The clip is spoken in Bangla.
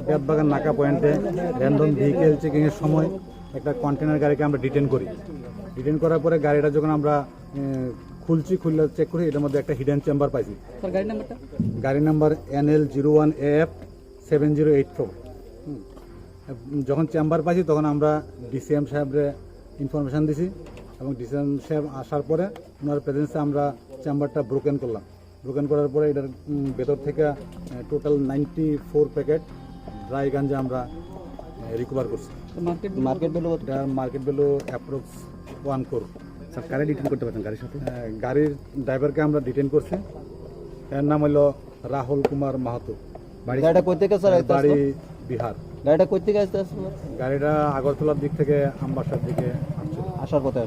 দেববাগান নাকা পয়েন্টে র্যান্ডম ভেহিকেল চেকিংয়ের সময় একটা কন্টেনার গাড়িকে আমরা ডিটেন করি। ডিটেন করার পরে গাড়িটা যখন আমরা খুলে চেক করি, এটার মধ্যে একটা হিডেন চেম্বার পাইছি। গাড়ি নাম্বার NL01AF7084। যখন চেম্বার পাইছি তখন আমরা ডিসিএম সাহেবরে ইনফরমেশান দিছি এবং ডিসিএম সাহেব আসার পরে ওনার প্রেজেন্সে আমরা চেম্বারটা ব্রোকেন করলাম। ব্রোকেন করার পরে এটার ভেতর থেকে টোটাল 94 প্যাকেট ড্রাই গাঞ্জা আমরা রিকভার করছি। Market value approx 1 crore। Sir কারে ডিটেন করতে পারছেন গাড়ির সাথে? গাড়ির ড্রাইভারকে আমরা ডিটেন করছি। এর নাম হলো রাহুল কুমার মাহাতো। গাড়িটা কই থেকে স্যার আইতে বাড়ি বিহার। গাড়িটা কই থেকে আসতে আসলো? গাড়িটা আগরতলার দিক থেকে আমবাসার দিকে আসছিল। আসার পথে